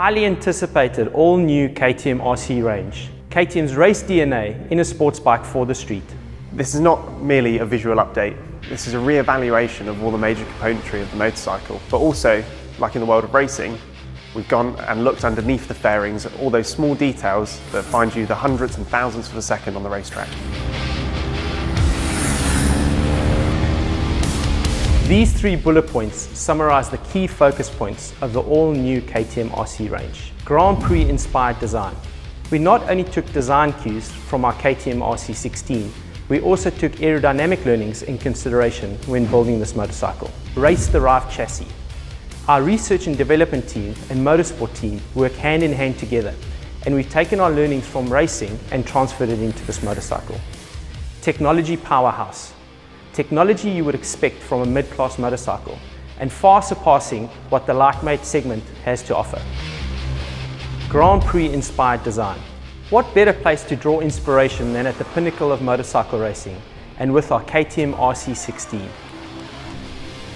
highly anticipated all-new KTM RC range, KTM's race DNA in a sports bike for the street. This is not merely a visual update, this is a re-evaluation of all the major componentry of the motorcycle, but also, like in the world of racing, we've gone and looked underneath the fairings at all those small details that find you the hundreds and thousands of a second on the racetrack. These 3 bullet points summarize the key focus points of the all-new KTM RC range. Grand Prix-inspired design. We not only took design cues from our KTM RC 16, we also took aerodynamic learnings in consideration when building this motorcycle. Race-derived chassis. Our research and development team and motorsport team work hand in hand together, and we've taken our learnings from racing and transferred it into this motorcycle. Technology powerhouse. Technology you would expect from a mid-class motorcycle, and far surpassing what the lightweight segment has to offer. Grand Prix-inspired design. What better place to draw inspiration than at the pinnacle of motorcycle racing, and with our KTM RC 16.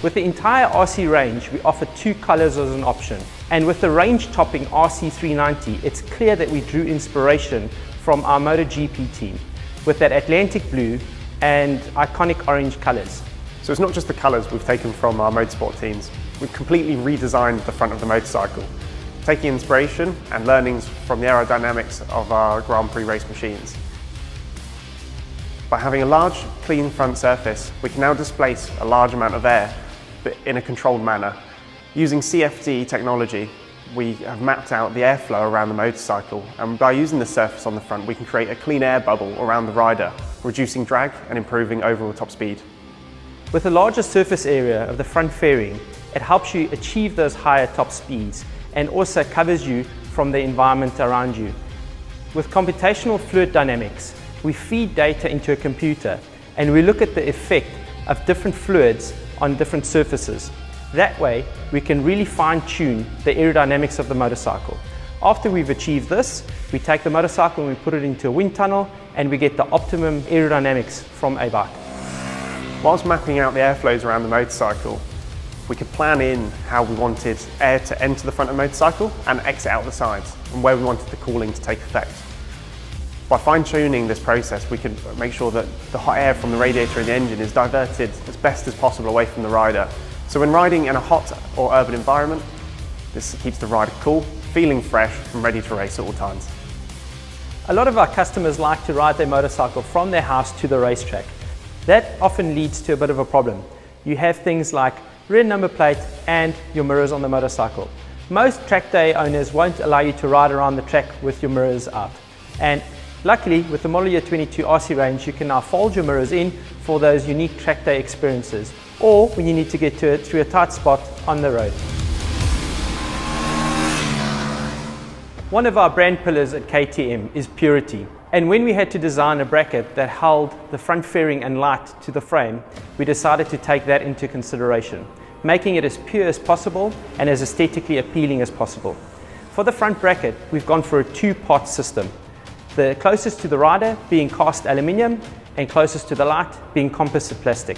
With the entire RC range, we offer 2 colors as an option, and with the range-topping RC 390, it's clear that we drew inspiration from our MotoGP team, with that Atlantic blue and iconic orange colors. So it's not just the colors we've taken from our motorsport teams, we've completely redesigned the front of the motorcycle, taking inspiration and learnings from the aerodynamics of our Grand Prix race machines. By having a large, clean front surface, we can now displace a large amount of air, but in a controlled manner. Using CFD technology, we have mapped out the airflow around the motorcycle, and by using the surface on the front, we can create a clean air bubble around the rider, reducing drag and improving overall top speed. With the larger surface area of the front fairing, it helps you achieve those higher top speeds and also covers you from the environment around you. With computational fluid dynamics, we feed data into a computer and we look at the effect of different fluids on different surfaces. That way, we can really fine-tune the aerodynamics of the motorcycle. After we've achieved this, we take the motorcycle and we put it into a wind tunnel and we get the optimum aerodynamics from a bike. Whilst mapping out the airflows around the motorcycle, we could plan in how we wanted air to enter the front of the motorcycle and exit out the sides, and where we wanted the cooling to take effect. By fine-tuning this process, we could make sure that the hot air from the radiator and the engine is diverted as best as possible away from the rider. So when riding in a hot or urban environment, this keeps the rider cool, feeling fresh and ready to race at all times. A lot of our customers like to ride their motorcycle from their house to the racetrack. That often leads to a bit of a problem. You have things like rear number plate and your mirrors on the motorcycle. Most track day owners won't allow you to ride around the track with your mirrors out. And luckily, with the Model Year 22 RC range, you can now fold your mirrors in for those unique track day experiences, or when you need to get to it through a tight spot on the road. One of our brand pillars at KTM is purity. And when we had to design a bracket that held the front fairing and light to the frame, we decided to take that into consideration, making it as pure as possible and as aesthetically appealing as possible. For the front bracket, we've gone for a 2-part system. The closest to the rider being cast aluminium and closest to the light being composite plastic.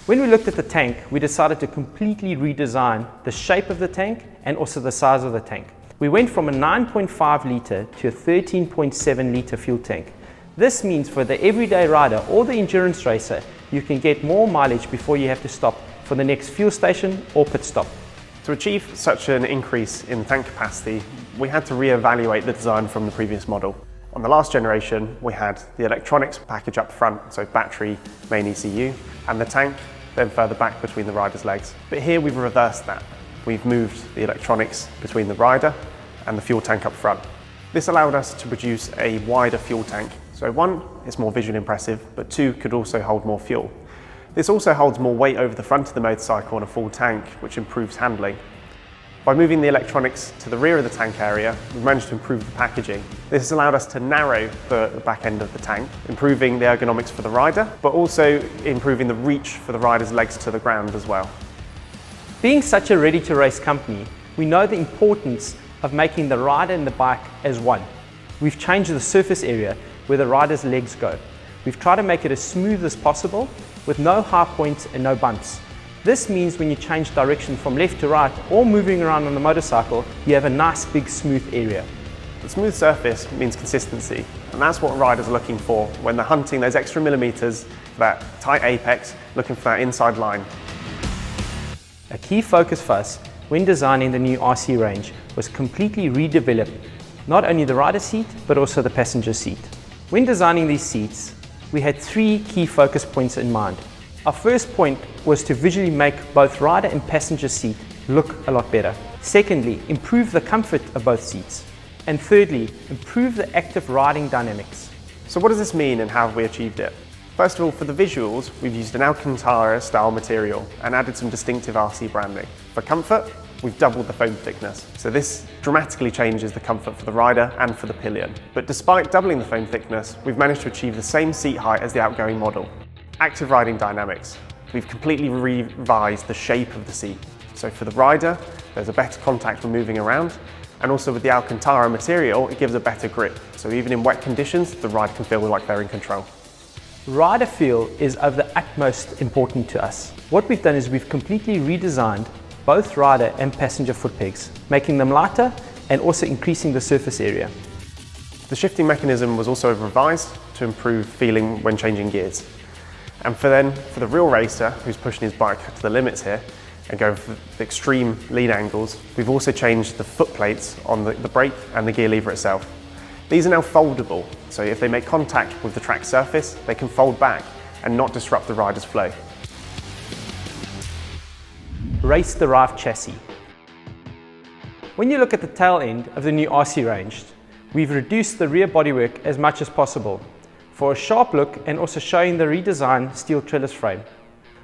When we looked at the tank, we decided to completely redesign the shape of the tank and also the size of the tank. We went from a 9.5 litre to a 13.7 litre fuel tank. This means for the everyday rider or the endurance racer, you can get more mileage before you have to stop for the next fuel station or pit stop. To achieve such an increase in tank capacity, we had to re-evaluate the design from the previous model. On the last generation, we had the electronics package up front, so battery, main ECU, and the tank then further back between the rider's legs. But here we've reversed that. We've moved the electronics between the rider and the fuel tank up front. This allowed us to produce a wider fuel tank. So 1, it's more visually impressive, but 2, could also hold more fuel. This also holds more weight over the front of the motorcycle on a full tank, which improves handling. By moving the electronics to the rear of the tank area, we've managed to improve the packaging. This has allowed us to narrow the back end of the tank, improving the ergonomics for the rider, but also improving the reach for the rider's legs to the ground as well. Being such a ready-to-race company, we know the importance of making the rider and the bike as one. We've changed the surface area where the rider's legs go. We've tried to make it as smooth as possible with no high points and no bumps. This means when you change direction from left to right or moving around on the motorcycle, you have a nice big smooth area. The smooth surface means consistency, and that's what riders are looking for when they're hunting those extra millimeters for that tight apex, looking for that inside line. A key focus for us when designing the new RC range was completely redevelop not only the rider seat but also the passenger seat. When designing these seats, we had three key focus points in mind. Our first point was to visually make both rider and passenger seat look a lot better. Secondly, improve the comfort of both seats. And thirdly, improve the active riding dynamics. So what does this mean and how have we achieved it? First of all, for the visuals, we've used an Alcantara style material and added some distinctive RC branding. For comfort, we've doubled the foam thickness. So this dramatically changes the comfort for the rider and for the pillion. But despite doubling the foam thickness, we've managed to achieve the same seat height as the outgoing model. Active riding dynamics. We've completely revised the shape of the seat. So for the rider, there's a better contact when moving around, and also with the Alcantara material, it gives a better grip. So even in wet conditions, the rider can feel like they're in control. Rider feel is of the utmost importance to us. What we've done is we've completely redesigned both rider and passenger foot pegs, making them lighter and also increasing the surface area. The shifting mechanism was also revised to improve feeling when changing gears. And for the real racer who's pushing his bike to the limits here and going for the extreme lean angles, we've also changed the foot plates on the brake and the gear lever itself. These are now foldable, so if they make contact with the track surface, they can fold back and not disrupt the rider's flow. Race-derived chassis. When you look at the tail end of the new RC range, we've reduced the rear bodywork as much as possible for a sharp look and also showing the redesigned steel trellis frame.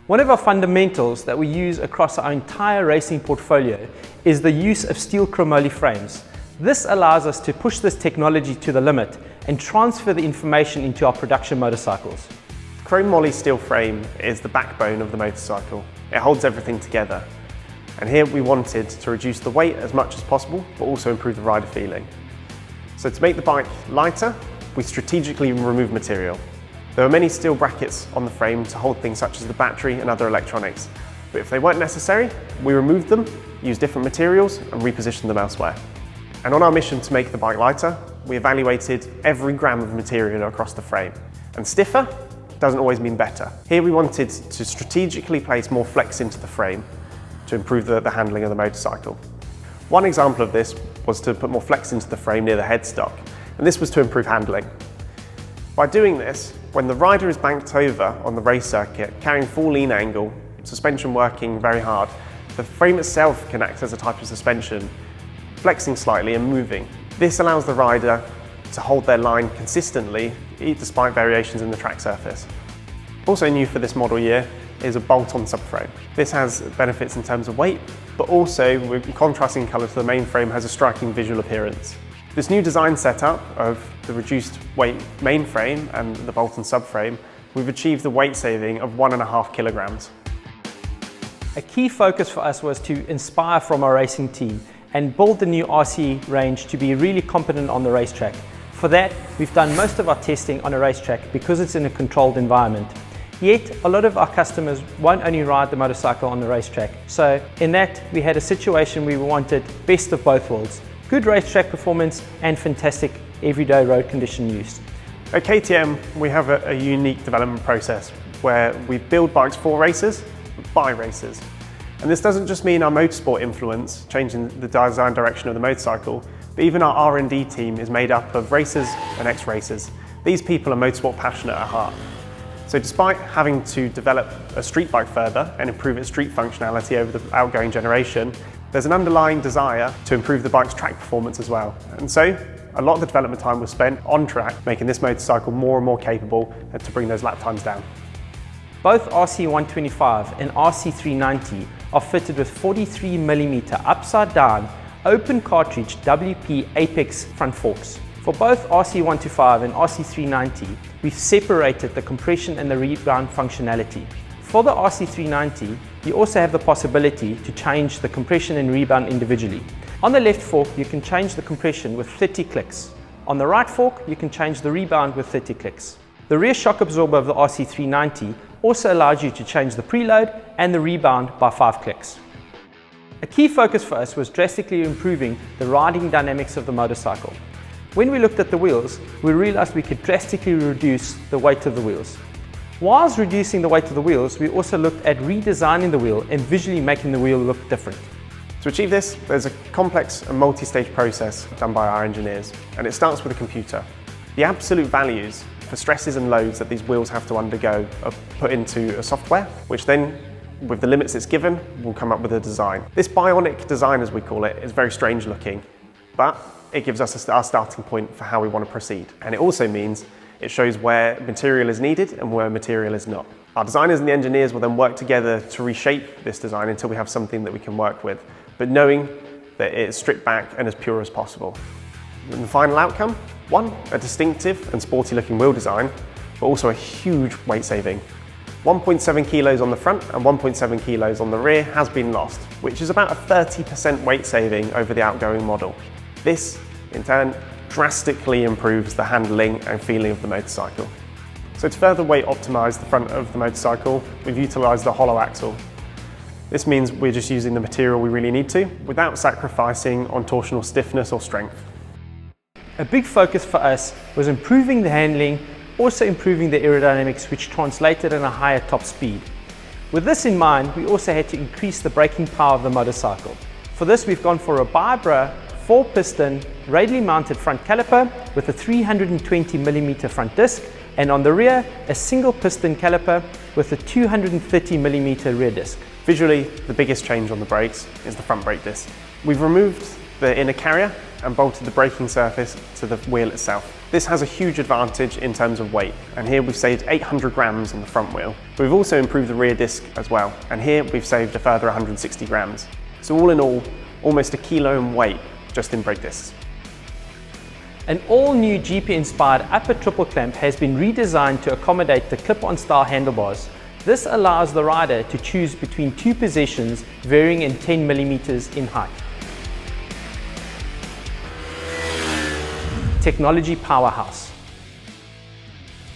One of our fundamentals that we use across our entire racing portfolio is the use of steel chromoly frames. This allows us to push this technology to the limit and transfer the information into our production motorcycles. The chrome moly steel frame is the backbone of the motorcycle. It holds everything together. And here we wanted to reduce the weight as much as possible, but also improve the rider feeling. So to make the bike lighter, we strategically removed material. There were many steel brackets on the frame to hold things such as the battery and other electronics. But if they weren't necessary, we removed them, used different materials, and repositioned them elsewhere. And on our mission to make the bike lighter, we evaluated every gram of material across the frame. And stiffer doesn't always mean better. Here we wanted to strategically place more flex into the frame to improve the handling of the motorcycle. One example of this was to put more flex into the frame near the headstock, and this was to improve handling. By doing this, when the rider is banked over on the race circuit, carrying full lean angle, suspension working very hard, the frame itself can act as a type of suspension, flexing slightly and moving. This allows the rider to hold their line consistently despite variations in the track surface. Also new for this model year is a bolt-on subframe. This has benefits in terms of weight, but also with contrasting colour to the main frame has a striking visual appearance. This new design setup of the reduced weight main frame and the bolt-on subframe, we've achieved the weight saving of 1.5 kilograms. A key focus for us was to inspire from our racing team and build the new RC range to be really competent on the racetrack. For that, we've done most of our testing on a racetrack because it's in a controlled environment. Yet, a lot of our customers won't only ride the motorcycle on the racetrack. So in that, we had a situation where we wanted best of both worlds. Good racetrack performance and fantastic everyday road condition use. At KTM, we have a unique development process where we build bikes for racers, but by racers. And this doesn't just mean our motorsport influence, changing the design direction of the motorcycle, but even our R&D team is made up of racers and ex-racers. These people are motorsport passionate at heart. So despite having to develop a street bike further and improve its street functionality over the outgoing generation, there's an underlying desire to improve the bike's track performance as well. And so a lot of the development time was spent on track, making this motorcycle more and more capable to bring those lap times down. Both RC125 and RC390 are fitted with 43mm upside down open cartridge WP Apex front forks. For both RC125 and RC390, we've separated the compression and the rebound functionality. For the RC390, you also have the possibility to change the compression and rebound individually. On the left fork, you can change the compression with 30 clicks. On the right fork, you can change the rebound with 30 clicks. The rear shock absorber of the RC390 also allows you to change the preload and the rebound by 5 clicks. A key focus for us was drastically improving the riding dynamics of the motorcycle. When we looked at the wheels, we realized we could drastically reduce the weight of the wheels. Whilst reducing the weight of the wheels, we also looked at redesigning the wheel and visually making the wheel look different. To achieve this, there's a complex and multi-stage process done by our engineers, and it starts with a computer. The absolute values for stresses and loads that these wheels have to undergo are put into a software, which then, with the limits it's given, will come up with a design. This bionic design, as we call it, is very strange looking, but it gives us our starting point for how we want to proceed. And it also means it shows where material is needed and where material is not. Our designers and the engineers will then work together to reshape this design until we have something that we can work with, but knowing that it's stripped back and as pure as possible. And the final outcome? One, a distinctive and sporty looking wheel design, but also a huge weight saving. 1.7 kilos on the front and 1.7 kilos on the rear has been lost, which is about a 30% weight saving over the outgoing model. This, in turn, drastically improves the handling and feeling of the motorcycle. So to further weight optimize the front of the motorcycle, we've utilized the hollow axle. This means we're just using the material we really need to, without sacrificing on torsional stiffness or strength. A big focus for us was improving the handling, also improving the aerodynamics, which translated in a higher top speed. With this in mind, we also had to increase the braking power of the motorcycle. For this, we've gone for a Vibra 4-piston radially mounted front caliper with a 320mm front disc, and on the rear, a single piston caliper with a 230mm rear disc. Visually, the biggest change on the brakes is the front brake disc. We've removed the inner carrier and bolted the braking surface to the wheel itself. This has a huge advantage in terms of weight, and here we've saved 800 grams on the front wheel. We've also improved the rear disc as well, and here we've saved a further 160 grams. So all in all, almost a kilo in weight just in brake discs. An all-new GP-inspired upper triple clamp has been redesigned to accommodate the clip-on style handlebars. This allows the rider to choose between 2 positions varying in 10mm in height. Technology powerhouse.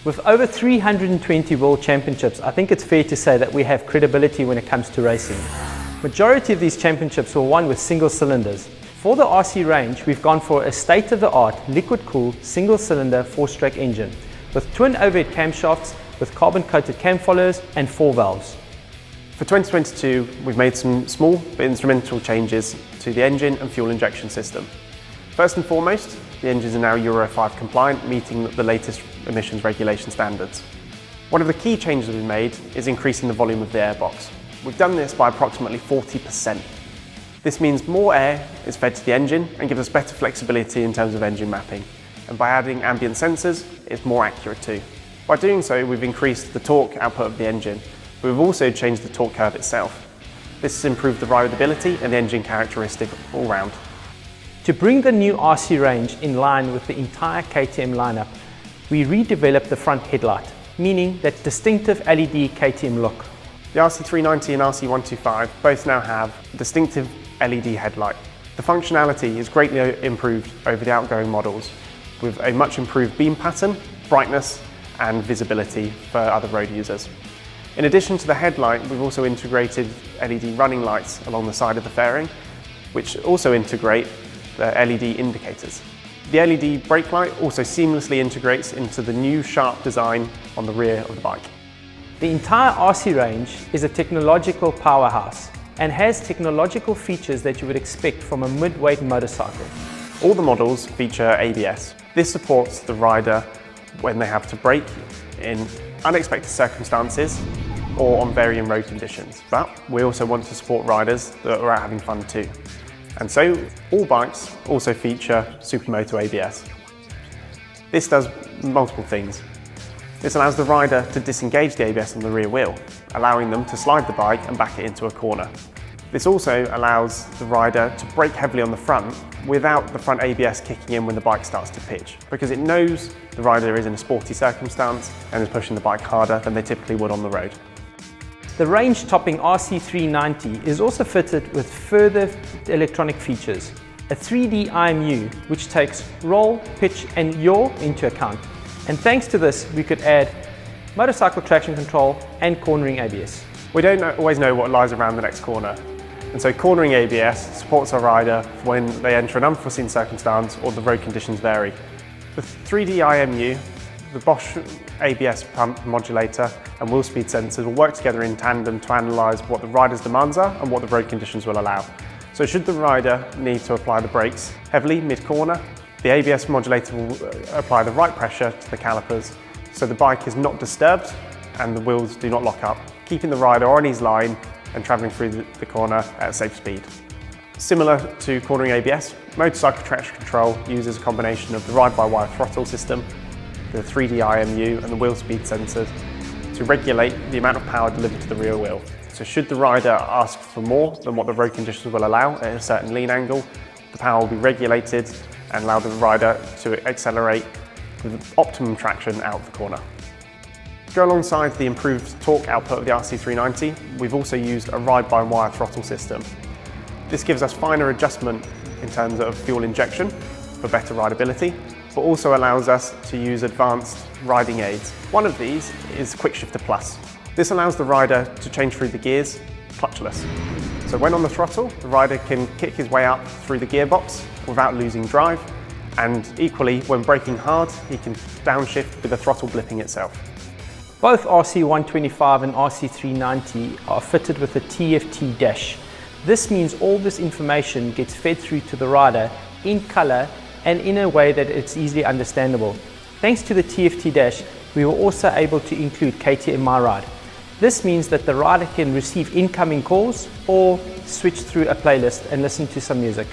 With over 320 world championships, I think it's fair to say that we have credibility when it comes to racing. Majority of these championships were won with single cylinders. For the RC range, we've gone for a state-of-the-art liquid-cooled single-cylinder 4-stroke engine with twin overhead camshafts with carbon-coated cam followers and 4 valves. For 2022, we've made some small but instrumental changes to the engine and fuel injection system. First and foremost, the engines are now Euro 5 compliant, meeting the latest emissions regulation standards. One of the key changes we've made is increasing the volume of the airbox. We've done this by approximately 40%. This means more air is fed to the engine and gives us better flexibility in terms of engine mapping. And by adding ambient sensors, it's more accurate too. By doing so, we've increased the torque output of the engine, but we've also changed the torque curve itself. This has improved the rideability and the engine characteristic all round. To bring the new RC range in line with the entire KTM lineup, we redeveloped the front headlight, meaning that distinctive LED KTM look. The RC390 and RC125 both now have a distinctive LED headlight. The functionality is greatly improved over the outgoing models, with a much improved beam pattern, brightness and visibility for other road users. In addition to the headlight, we've also integrated LED running lights along the side of the fairing, which also integrate the LED indicators. The LED brake light also seamlessly integrates into the new sharp design on the rear of the bike. The entire RC range is a technological powerhouse and has technological features that you would expect from a mid-weight motorcycle. All the models feature ABS. This supports the rider when they have to brake in unexpected circumstances or on varying road conditions. But we also want to support riders that are out having fun too. And so all bikes also feature Supermoto ABS. This does multiple things. This allows the rider to disengage the ABS on the rear wheel, allowing them to slide the bike and back it into a corner. This also allows the rider to brake heavily on the front without the front ABS kicking in when the bike starts to pitch, because it knows the rider is in a sporty circumstance and is pushing the bike harder than they typically would on the road. The range-topping RC390 is also fitted with further electronic features. A 3D IMU, which takes roll, pitch and yaw into account. And thanks to this, we could add motorcycle traction control, and cornering ABS. We don't always know what lies around the next corner, and so cornering ABS supports our rider when they enter an unforeseen circumstance or the road conditions vary. The 3D IMU, the Bosch ABS pump modulator and wheel speed sensors will work together in tandem to analyse what the rider's demands are and what the road conditions will allow. So should the rider need to apply the brakes heavily mid-corner, the ABS modulator will apply the right pressure to the calipers so the bike is not disturbed and the wheels do not lock up, keeping the rider on his line and travelling through the corner at a safe speed. Similar to cornering ABS, motorcycle traction control uses a combination of the ride-by-wire throttle system, the 3D IMU and the wheel speed sensors to regulate the amount of power delivered to the rear wheel. So should the rider ask for more than what the road conditions will allow at a certain lean angle, the power will be regulated and allow the rider to accelerate with optimum traction out of the corner. To go alongside the improved torque output of the RC390, we've also used a ride-by-wire throttle system. This gives us finer adjustment in terms of fuel injection for better rideability, but also allows us to use advanced riding aids. One of these is Quick Shifter Plus. This allows the rider to change through the gears clutchless. So when on the throttle, the rider can kick his way up through the gearbox without losing drive, and equally, when braking hard, he can downshift with the throttle blipping itself. Both RC125 and RC390 are fitted with a TFT dash. This means all this information gets fed through to the rider in colour and in a way that it's easily understandable. Thanks to the TFT dash, we were also able to include KTM RC. This means that the rider can receive incoming calls or switch through a playlist and listen to some music.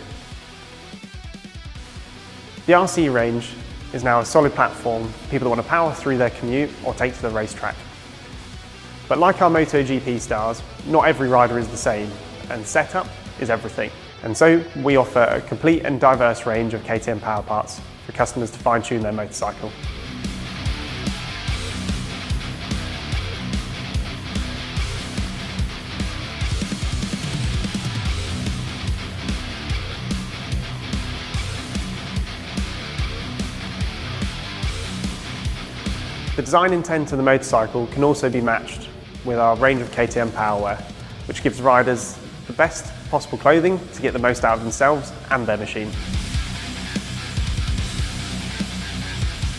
The RC range is now a solid platform for people that want to power through their commute or take to the racetrack. But like our MotoGP stars, not every rider is the same, and setup is everything. And so we offer a complete and diverse range of KTM power parts for customers to fine-tune their motorcycle. The design intent of the motorcycle can also be matched with our range of KTM powerwear, which gives riders the best possible clothing to get the most out of themselves and their machine.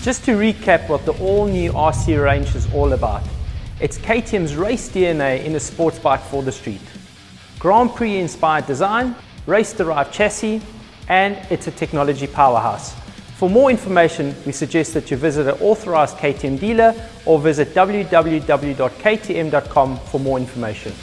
Just to recap what the all-new RC range is all about. It's KTM's race DNA in a sports bike for the street. Grand Prix-inspired design, race-derived chassis, and it's a technology powerhouse. For more information, we suggest that you visit an authorized KTM dealer or visit www.ktm.com for more information.